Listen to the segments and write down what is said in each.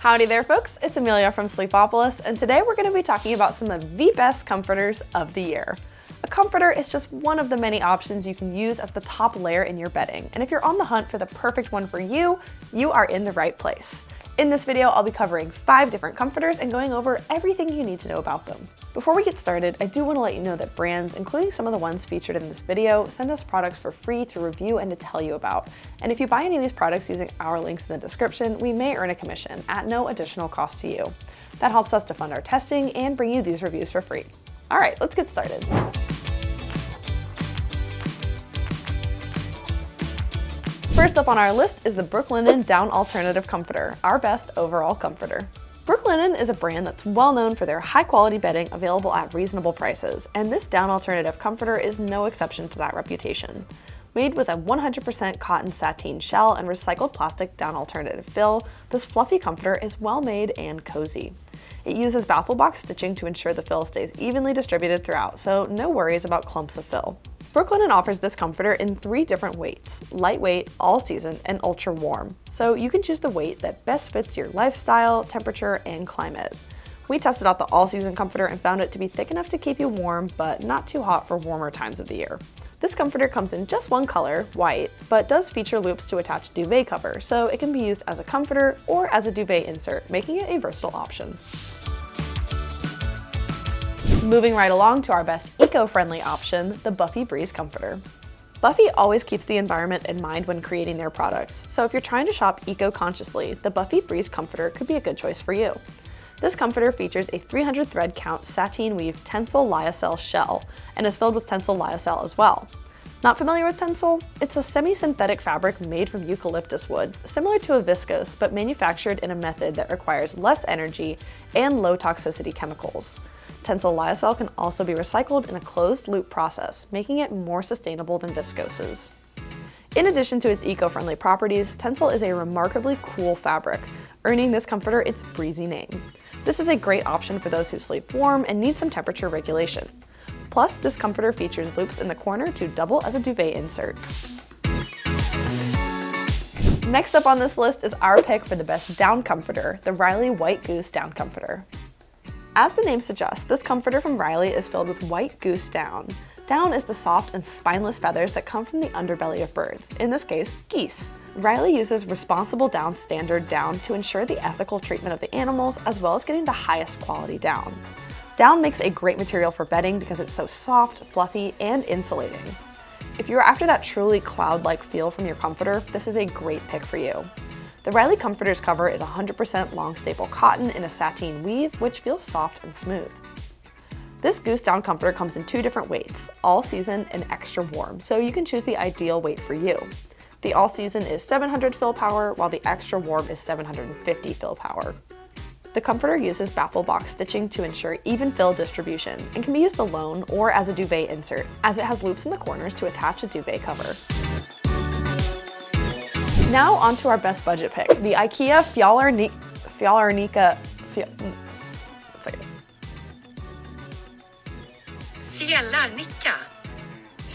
Howdy there folks, it's Amelia from Sleepopolis, and today we're going to be talking about some of the best comforters of the year. A comforter is just one of the many options you can use as the top layer in your bedding, and if you're on the hunt for the perfect one for you, you are in the right place. In this video, I'll be covering 5 different comforters and going over everything you need to know about them. Before we get started, I do want to let you know that brands, including some of the ones featured in this video, send us products for free to review and to tell you about. And if you buy any of these products using our links in the description, we may earn a commission at no additional cost to you. That helps us to fund our testing and bring you these reviews for free. All right, let's get started. First up on our list is the Brooklinen Down Alternative Comforter, our best overall comforter. Brooklinen is a brand that's well known for their high quality bedding available at reasonable prices, and this down alternative comforter is no exception to that reputation. Made with a 100% cotton sateen shell and recycled plastic down alternative fill, this fluffy comforter is well made and cozy. It uses baffle box stitching to ensure the fill stays evenly distributed throughout, so no worries about clumps of fill. Brooklinen offers this comforter in 3 different weights: lightweight, all season, and ultra warm. So you can choose the weight that best fits your lifestyle, temperature, and climate. We tested out the all season comforter and found it to be thick enough to keep you warm, but not too hot for warmer times of the year. This comforter comes in just one color, white, but does feature loops to attach duvet cover, so it can be used as a comforter or as a duvet insert, making it a versatile option. Moving right along to our best eco-friendly option, the Buffy Breeze Comforter. Buffy always keeps the environment in mind when creating their products, so if you're trying to shop eco-consciously, the Buffy Breeze Comforter could be a good choice for you. This comforter features a 300 thread count sateen weave Tencel lyocell shell and is filled with Tencel lyocell as well. Not familiar with Tencel? It's a semi-synthetic fabric made from eucalyptus wood, similar to a viscose but manufactured in a method that requires less energy and low toxicity chemicals. Tencel lyocell can also be recycled in a closed loop process, making it more sustainable than viscoses. In addition to its eco-friendly properties, Tencel is a remarkably cool fabric, earning this comforter its breezy name. This is a great option for those who sleep warm and need some temperature regulation. Plus, this comforter features loops in the corner to double as a duvet insert. Next up on this list is our pick for the best down comforter, the Riley White Goose Down Comforter. As the name suggests, this comforter from Riley is filled with white goose down. Down is the soft and spineless feathers that come from the underbelly of birds, in this case, geese. Riley uses responsible down standard down to ensure the ethical treatment of the animals as well as getting the highest quality down. Down makes a great material for bedding because it's so soft, fluffy, and insulating. If you're after that truly cloud-like feel from your comforter, this is a great pick for you. The Riley Comforter's cover is 100% long staple cotton in a sateen weave, which feels soft and smooth. This goose down comforter comes in 2 different weights, all season and extra warm, so you can choose the ideal weight for you. The all season is 700 fill power, while the extra warm is 750 fill power. The comforter uses baffle box stitching to ensure even fill distribution and can be used alone or as a duvet insert, as it has loops in the corners to attach a duvet cover. Now onto our best budget pick, the IKEA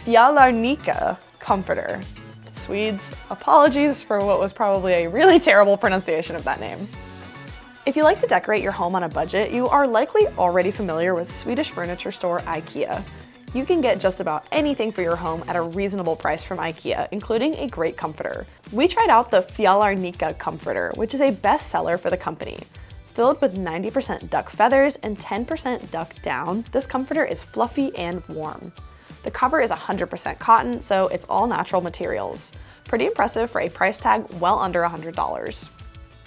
Fjallarnika Comforter. Swedes, apologies for what was probably a really terrible pronunciation of that name. If you like to decorate your home on a budget, you are likely already familiar with Swedish furniture store IKEA. You can get just about anything for your home at a reasonable price from IKEA, including a great comforter. We tried out the Fjallarnika Comforter, which is a bestseller for the company. Filled with 90% duck feathers and 10% duck down, this comforter is fluffy and warm. The cover is 100% cotton, so it's all natural materials. Pretty impressive for a price tag well under $100.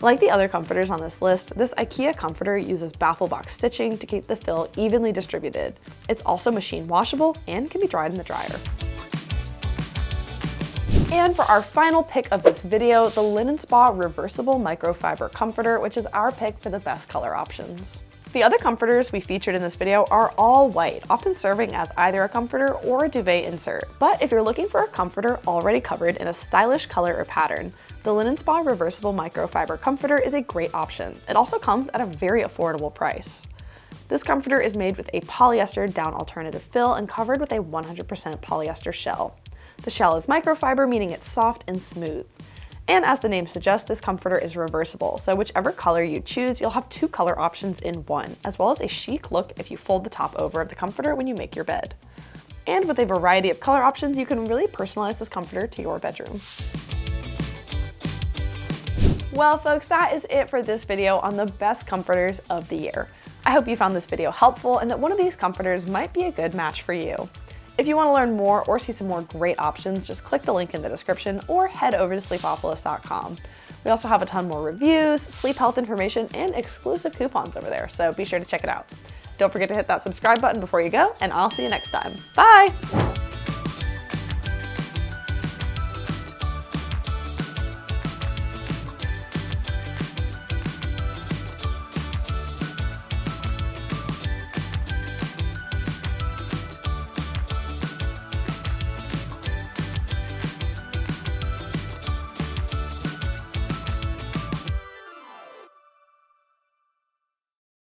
Like the other comforters on this list, this IKEA comforter uses baffle box stitching to keep the fill evenly distributed. It's also machine washable and can be dried in the dryer. And for our final pick of this video, the Linen Spa Reversible Microfiber Comforter, which is our pick for the best color options. The other comforters we featured in this video are all white, often serving as either a comforter or a duvet insert. But if you're looking for a comforter already covered in a stylish color or pattern, the Linen Spa Reversible Microfiber Comforter is a great option. It also comes at a very affordable price. This comforter is made with a polyester down alternative fill and covered with a 100% polyester shell. The shell is microfiber, meaning it's soft and smooth. And as the name suggests, this comforter is reversible, so whichever color you choose, you'll have 2 color options in one, as well as a chic look if you fold the top over of the comforter when you make your bed. And with a variety of color options, you can really personalize this comforter to your bedroom. Well, folks, that is it for this video on the best comforters of the year. I hope you found this video helpful and that one of these comforters might be a good match for you. If you want to learn more or see some more great options, just click the link in the description or head over to sleepopolis.com. We also have a ton more reviews, sleep health information, and exclusive coupons over there, so be sure to check it out. Don't forget to hit that subscribe button before you go, and I'll see you next time. Bye!